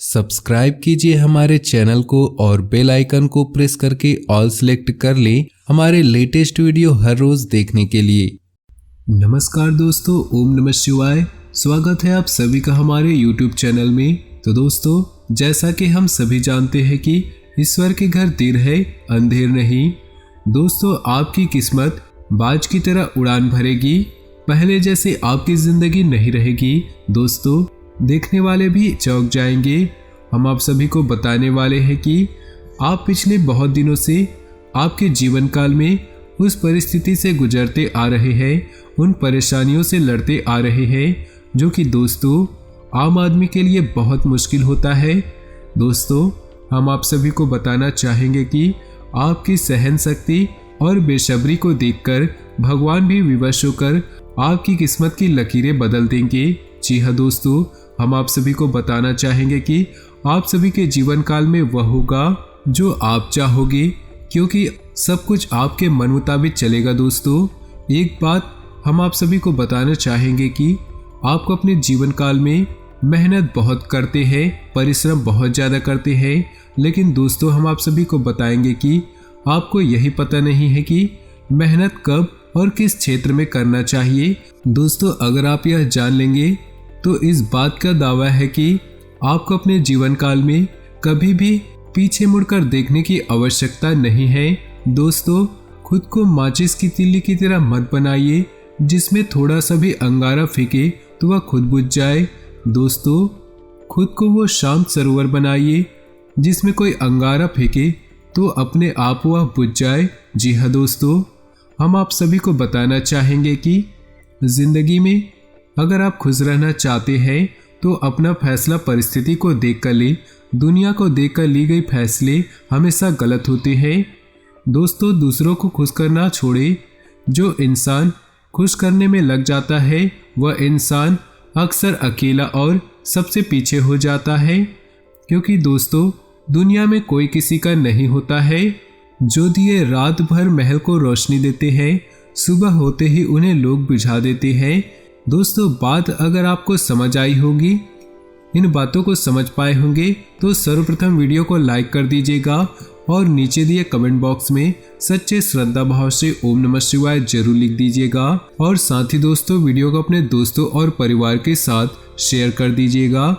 Subscribe कीजिए हमारे channel को और बेल आइकन को प्रेस करके ऑल सेलेक्ट कर लें हमारे लेटेस्ट वीडियो हर रोज देखने के लिए। नमस्कार दोस्तों, ओम नमः शिवाय। स्वागत है आप सभी का हमारे YouTube चैनल में। तो दोस्तों, जैसा कि हम सभी जानते हैं कि ईश्वर के घर देर है अंधेर नहीं। दोस्तों, आपकी किस्मत बाज की तरह उड़ान भरेगी। पहले जैसे आपकी जिंदगी नहीं रहेगी। दोस्तों, देखने वाले भी चौंक जाएंगे। हम आप सभी को बताने वाले हैं कि आप पिछले बहुत दिनों से आपके जीवन काल में उस परिस्थिति से गुजरते आ रहे हैं, उन परेशानियों से लड़ते आ रहे हैं जो कि दोस्तों आम आदमी के लिए बहुत मुश्किल होता है। दोस्तों, हम आप सभी को बताना चाहेंगे कि आपकी सहन शक्ति और बेसब्री को देखकर भगवान भी विवश होकर आपकी किस्मत की लकीरें बदल देंगे। जी हाँ दोस्तों, हम आप सभी को बताना चाहेंगे कि आप सभी के जीवन काल में वह होगा जो आप चाहोगे, क्योंकि सब कुछ आपके मन मुताबिक चलेगा। दोस्तों, एक बात हम आप सभी को बताना चाहेंगे कि आपको अपने जीवन काल में मेहनत बहुत करते हैं, परिश्रम बहुत ज़्यादा करते हैं, लेकिन दोस्तों हम आप सभी को बताएंगे कि आपको यही पता नहीं है कि मेहनत कब और किस क्षेत्र में करना चाहिए। दोस्तों, अगर आप यह जान लेंगे तो इस बात का दावा है कि आपको अपने जीवन काल में कभी भी पीछे मुड़कर देखने की आवश्यकता नहीं है। दोस्तों, खुद को माचिस की तीली की तरह मत बनाइए जिसमें थोड़ा सा भी अंगारा फेंके तो वह खुद बुझ जाए। दोस्तों, खुद को वो शांत सरोवर बनाइए जिसमें कोई अंगारा फेंके तो अपने आप वह बुझ जाए। जी हाँ दोस्तों, हम आप सभी को बताना चाहेंगे कि जिंदगी में अगर आप खुश रहना चाहते हैं तो अपना फैसला परिस्थिति को देखकर ले। दुनिया को देखकर ली गई फैसले हमेशा गलत होते हैं। दोस्तों, दूसरों को खुश करना छोड़े। जो इंसान खुश करने में लग जाता है वह इंसान अक्सर अकेला और सबसे पीछे हो जाता है, क्योंकि दोस्तों दुनिया में कोई किसी का नहीं होता है। जो दिए रात भर महल को रोशनी देते हैं, सुबह होते ही उन्हें लोग बुझा देते हैं। दोस्तों, बात अगर आपको समझ आई होगी, इन बातों को समझ पाए होंगे तो सर्वप्रथम वीडियो को लाइक कर दीजिएगा और नीचे दिए कमेंट बॉक्स में सच्चे श्रद्धा भाव से ओम नमः शिवाय जरूर लिख दीजिएगा। और साथ ही दोस्तों, वीडियो को अपने दोस्तों और परिवार के साथ शेयर कर दीजिएगा।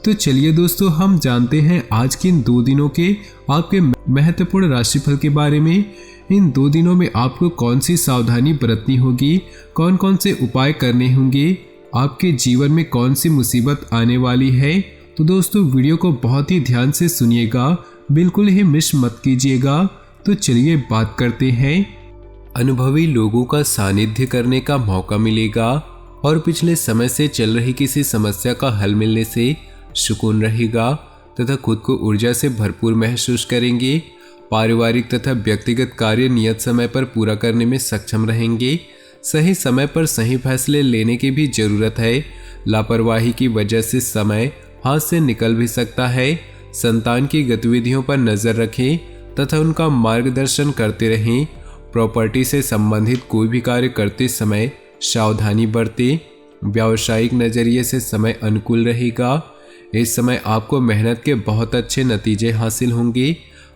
तो चलिए दोस्तों, हम जानते हैं आज के इन 2 दिनों के आपके महत्वपूर्ण राशिफल के बारे में। इन 2 दिनों में आपको कौन सी सावधानी बरतनी होगी, कौन कौन से उपाय करने होंगे, आपके जीवन में कौन सी मुसीबत आने वाली है। तो दोस्तों, वीडियो को बहुत ही ध्यान से सुनिएगा, बिल्कुल ही मिस मत कीजिएगा। तो चलिए बात करते हैं। अनुभवी लोगों का सानिध्य करने का मौका मिलेगा और पिछले समय से चल रही किसी समस्या का हल मिलने से सुकून रहेगा तथा खुद को ऊर्जा से भरपूर महसूस करेंगे। पारिवारिक तथा व्यक्तिगत कार्य नियत समय पर पूरा करने में सक्षम रहेंगे। सही समय पर सही फैसले लेने की भी जरूरत है। लापरवाही की वजह से समय हाथ से निकल भी सकता है। संतान की गतिविधियों पर नजर रखें तथा उनका मार्गदर्शन करते रहें। प्रॉपर्टी से संबंधित कोई भी कार्य करते समय सावधानी बरतें। व्यावसायिक नजरिए से समय अनुकूल रहेगा। इस समय आपको मेहनत के बहुत अच्छे नतीजे हासिल होंगे।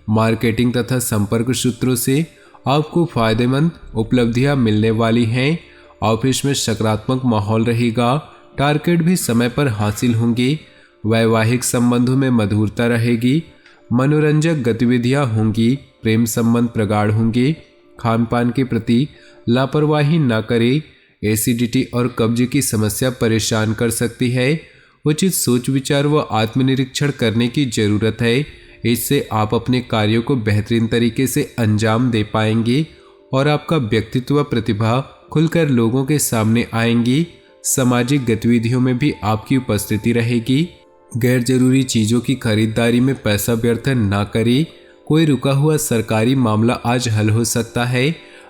मार्केटिंग तथा संपर्क सूत्रों से आपको फायदेमंद उपलब्धियां मिलने वाली हैं। ऑफिस में सकारात्मक माहौल रहेगा। टारगेट भी समय पर हासिल होंगे। वैवाहिक संबंधों में मधुरता रहेगी। मनोरंजक गतिविधियां होंगी। प्रेम संबंध प्रगाढ़ होंगे। खान पान के प्रति लापरवाही न करें। एसिडिटी और कब्ज की समस्या परेशान कर सकती है। उचित सोच विचार व आत्मनिरीक्षण करने की जरूरत है। इससे आप अपने कार्यों को बेहतरीन तरीके से अंजाम दे पाएंगे और आपका व्यक्तित्व प्रतिभा खुलकर लोगों के सामने आएंगी। सामाजिक गतिविधियों में भी आपकी उपस्थिति रहेगी। गैर जरूरी चीज़ों की खरीदारी में पैसा व्यर्थ न करें। कोई रुका हुआ सरकारी मामला आज हल हो सकता है।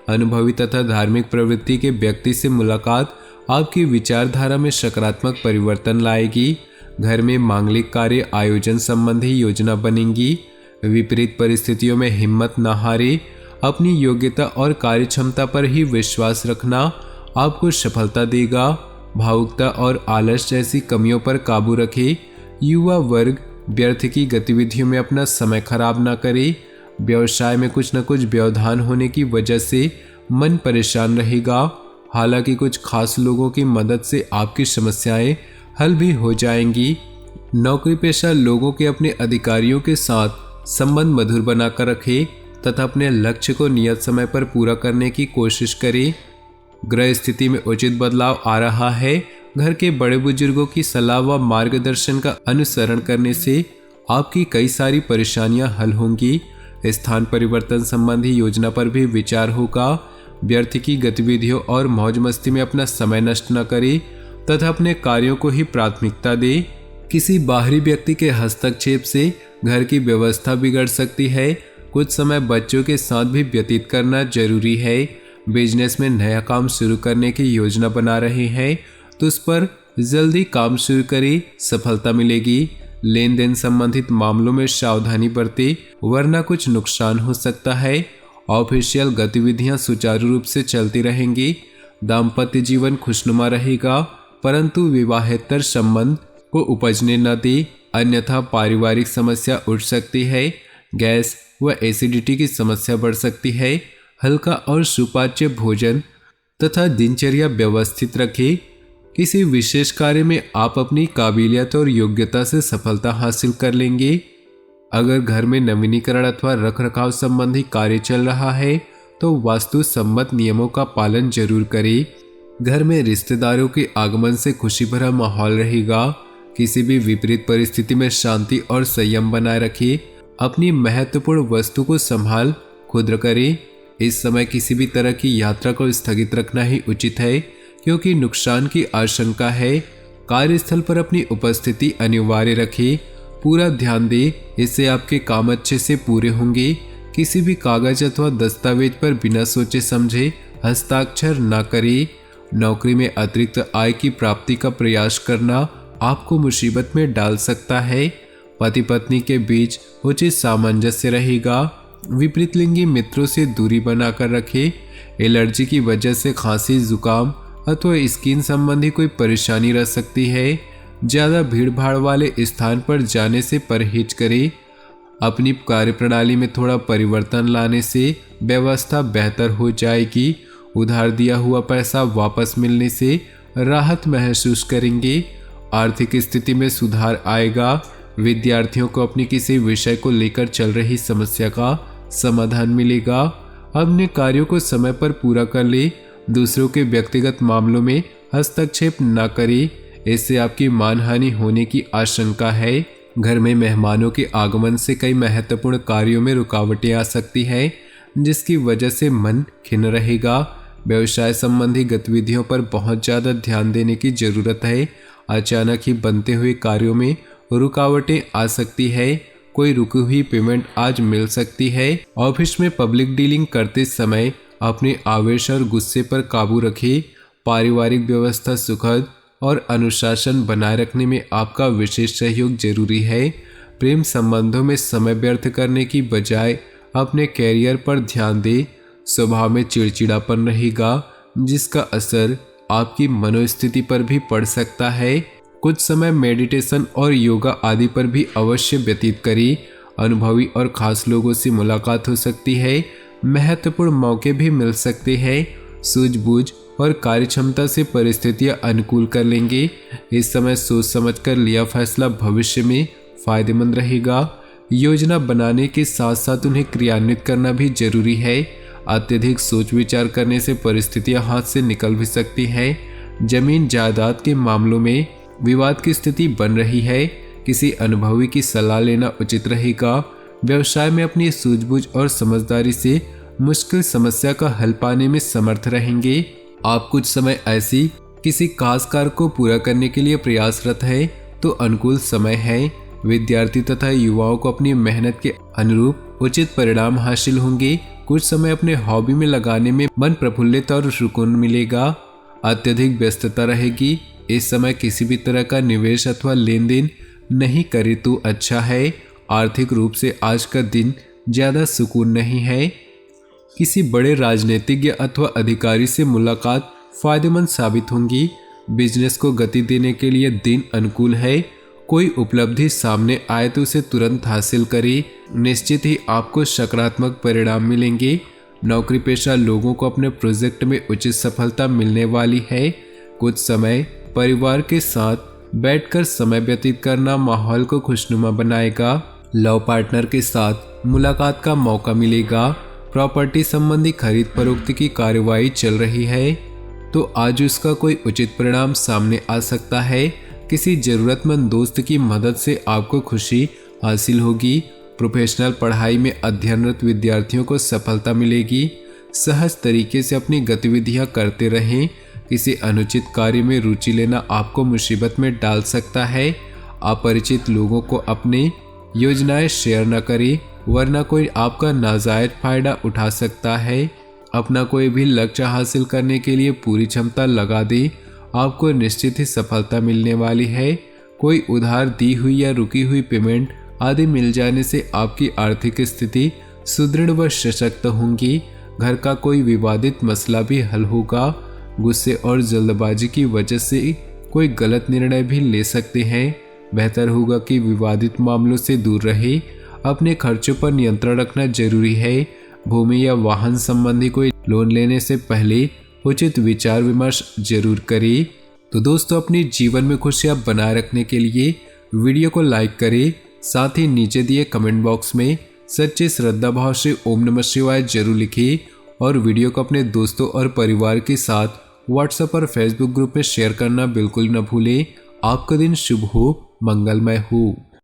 अनुभवी तथा धार्मिक प्रवृत्ति के व्यक्ति से मुलाकात आपकी विचारधारा में सकारात्मक परिवर्तन लाएगी। घर में मांगलिक कार्य आयोजन संबंधी योजना बनेगी। विपरीत परिस्थितियों में हिम्मत न हारे। अपनी योग्यता और कार्यक्षमता पर ही विश्वास रखना आपको सफलता देगा। भावुकता और आलस जैसी कमियों पर काबू रखें। युवा वर्ग व्यर्थ की गतिविधियों में अपना समय खराब ना करें। व्यवसाय में कुछ न कुछ व्यवधान होने की वजह से मन परेशान रहेगा। हालांकि कुछ खास लोगों की मदद से आपकी समस्याएं हल भी हो जाएंगी। नौकरी पेशा लोगों के अपने अधिकारियों के साथ संबंध मधुर बनाकर रखें तथा अपने लक्ष्य को नियत समय पर पूरा करने की कोशिश करें। ग्रह स्थिति में उचित बदलाव आ रहा है। घर के बड़े बुजुर्गों की सलाह व मार्गदर्शन का अनुसरण करने से आपकी कई सारी परेशानियां हल होंगी। स्थान परिवर्तन संबंधी योजना पर भी विचार होगा। व्यर्थ की गतिविधियों और मौज मस्ती में अपना समय नष्ट न करें तथा अपने कार्यों को ही प्राथमिकता दें। किसी बाहरी व्यक्ति के हस्तक्षेप से घर की व्यवस्था बिगड़ सकती है। कुछ समय बच्चों के साथ भी व्यतीत करना जरूरी है। बिजनेस में नया काम शुरू करने की योजना बना रहे हैं तो उस पर जल्दी काम शुरू करें, सफलता मिलेगी। लेन देन संबंधित मामलों में सावधानी बरतें वरना कुछ नुकसान हो सकता है। ऑफिशियल गतिविधियां सुचारू रूप से चलती रहेंगी। दाम्पत्य जीवन खुशनुमा रहेगा परंतु विवाहेतर संबंध को उपजने न दे, अन्यथा पारिवारिक समस्या उठ सकती है। गैस व एसिडिटी की समस्या बढ़ सकती है। हल्का और सुपाच्य भोजन तथा दिनचर्या व्यवस्थित रखें। किसी विशेष कार्य में आप अपनी काबिलियत और योग्यता से सफलता हासिल कर लेंगे। अगर घर में नवीनीकरण अथवा रखरखाव संबंधी कार्य चल रहा है तो वास्तु सम्मत नियमों का पालन जरूर करें। घर में रिश्तेदारों के आगमन से खुशी भरा माहौल रहेगा। किसी भी विपरीत परिस्थिति में शांति और संयम बनाए रखिए। अपनी महत्वपूर्ण वस्तु को संभाल खुद करें। इस समय किसी भी तरह की यात्रा को स्थगित रखना ही उचित है क्योंकि नुकसान की आशंका है। कार्यस्थल पर अपनी उपस्थिति अनिवार्य रखें। पूरा ध्यान दें, इससे आपके काम अच्छे से पूरे होंगे। किसी भी कागज अथवा दस्तावेज पर बिना सोचे समझे हस्ताक्षर न करें। नौकरी में अतिरिक्त आय की प्राप्ति का प्रयास करना आपको मुसीबत में डाल सकता है। पति पत्नी के बीच उचित सामंजस्य रहेगा। विपरीत लिंगी मित्रों से दूरी बनाकर रखें। एलर्जी की वजह से खांसी, जुकाम अथवा स्किन संबंधी कोई परेशानी रह सकती है। ज़्यादा भीड़ भाड़ वाले स्थान पर जाने से परहेज करें। अपनी कार्यप्रणाली में थोड़ा परिवर्तन लाने से व्यवस्था बेहतर हो जाएगी। उधार दिया हुआ पैसा वापस मिलने से राहत महसूस करेंगे। आर्थिक स्थिति में सुधार आएगा। विद्यार्थियों को अपनी किसी विषय को लेकर चल रही समस्या का समाधान मिलेगा। अपने कार्यों को समय पर पूरा कर ले। दूसरों के व्यक्तिगत मामलों में हस्तक्षेप न करें, इससे आपकी मानहानि होने की आशंका है। घर में मेहमानों के आगमन से कई महत्वपूर्ण कार्यों में रुकावटें आ सकती हैं, जिसकी वजह से मन खिन्न रहेगा। व्यवसाय संबंधी गतिविधियों पर बहुत ज़्यादा ध्यान देने की जरूरत है। अचानक ही बनते हुए कार्यों में रुकावटें आ सकती है। कोई रुकी हुई पेमेंट आज मिल सकती है। ऑफिस में पब्लिक डीलिंग करते समय अपने आवेश और गुस्से पर काबू रखें। पारिवारिक व्यवस्था सुखद और अनुशासन बनाए रखने में आपका विशेष सहयोग जरूरी है। प्रेम संबंधों में समय व्यर्थ करने की बजाय अपने कैरियर पर ध्यान दें। स्वभाव में चिड़चिड़ापन रहेगा, जिसका असर आपकी मनोस्थिति पर भी पड़ सकता है। कुछ समय मेडिटेशन और योगा आदि पर भी अवश्य व्यतीत करें। अनुभवी और खास लोगों से मुलाकात हो सकती है। महत्वपूर्ण मौके भी मिल सकते हैं। सूझबूझ और कार्यक्षमता से परिस्थितियां अनुकूल कर लेंगे। इस समय सोच समझकर लिया फैसला भविष्य में फायदेमंद रहेगा। योजना बनाने के साथ साथ उन्हें क्रियान्वित करना भी जरूरी है। अत्यधिक सोच विचार करने से परिस्थितियां हाथ से निकल भी सकती हैं। जमीन जायदाद के मामलों में विवाद की स्थिति बन रही है। किसी अनुभवी की सलाह लेना उचित रहेगा। व्यवसाय में अपनी सूझबूझ और समझदारी से मुश्किल समस्या का हल पाने में समर्थ रहेंगे। आप कुछ समय ऐसी किसी खास कार्य को पूरा करने के लिए प्रयासरत है तो अनुकूल समय है। विद्यार्थी तथा युवाओं को अपनी मेहनत के अनुरूप उचित परिणाम हासिल होंगे। कुछ समय अपने हॉबी में लगाने में मन प्रफुल्लित और सुकून मिलेगा। अत्यधिक व्यस्तता रहेगी। इस समय किसी भी तरह का निवेश अथवा लेन देन नहीं करे तो अच्छा है। आर्थिक रूप से आज का दिन ज़्यादा सुकून नहीं है। किसी बड़े राजनीतिज्ञ अथवा अधिकारी से मुलाकात फायदेमंद साबित होंगी। बिजनेस को गति देने के लिए दिन अनुकूल है। कोई उपलब्धि सामने आए तो उसे तुरंत हासिल करें, निश्चित ही आपको सकारात्मक परिणाम मिलेंगे। नौकरी पेशा लोगों को अपने प्रोजेक्ट में उचित सफलता मिलने वाली है। कुछ समय परिवार के साथ बैठकर समय व्यतीत करना माहौल को खुशनुमा बनाएगा। लव पार्टनर के साथ मुलाकात का मौका मिलेगा। प्रॉपर्टी संबंधी खरीद फरोख्त की कार्यवाही चल रही है तो आज उसका कोई उचित परिणाम सामने आ सकता है। किसी जरूरतमंद दोस्त की मदद से आपको खुशी हासिल होगी। प्रोफेशनल पढ़ाई में अध्ययनरत विद्यार्थियों को सफलता मिलेगी। सहज तरीके से अपनी गतिविधियां करते रहें। किसी अनुचित कार्य में रुचि लेना आपको मुसीबत में डाल सकता है। अपरिचित लोगों को अपनी योजनाएं शेयर न करें, वरना कोई आपका नाजायज फायदा उठा सकता है। अपना कोई भी लक्ष्य हासिल करने के लिए पूरी क्षमता लगा दें, आपको निश्चित ही सफलता मिलने वाली है। कोई उधार दी हुई या रुकी हुई पेमेंट आदि मिल जाने से आपकी आर्थिक स्थिति सुदृढ़ व सशक्त होंगी। घर का कोई विवादित मसला भी हल होगा। गुस्से और जल्दबाजी की वजह से कोई गलत निर्णय भी ले सकते हैं। बेहतर होगा कि विवादित मामलों से दूर रहे। अपने खर्चों पर नियंत्रण रखना जरूरी है। भूमि या वाहन संबंधी कोई लोन लेने से पहले उचित विचार विमर्श जरूर करें। तो दोस्तों, अपने जीवन में खुशियां बनाए रखने के लिए वीडियो को लाइक करें, साथ ही नीचे दिए कमेंट बॉक्स में सच्चे श्रद्धा भाव से ओम नमः शिवाय जरूर लिखिए और वीडियो को अपने दोस्तों और परिवार के साथ व्हाट्सएप और फेसबुक ग्रुप में शेयर करना बिल्कुल न भूलें। आपका दिन शुभ हो, मंगलमय हो।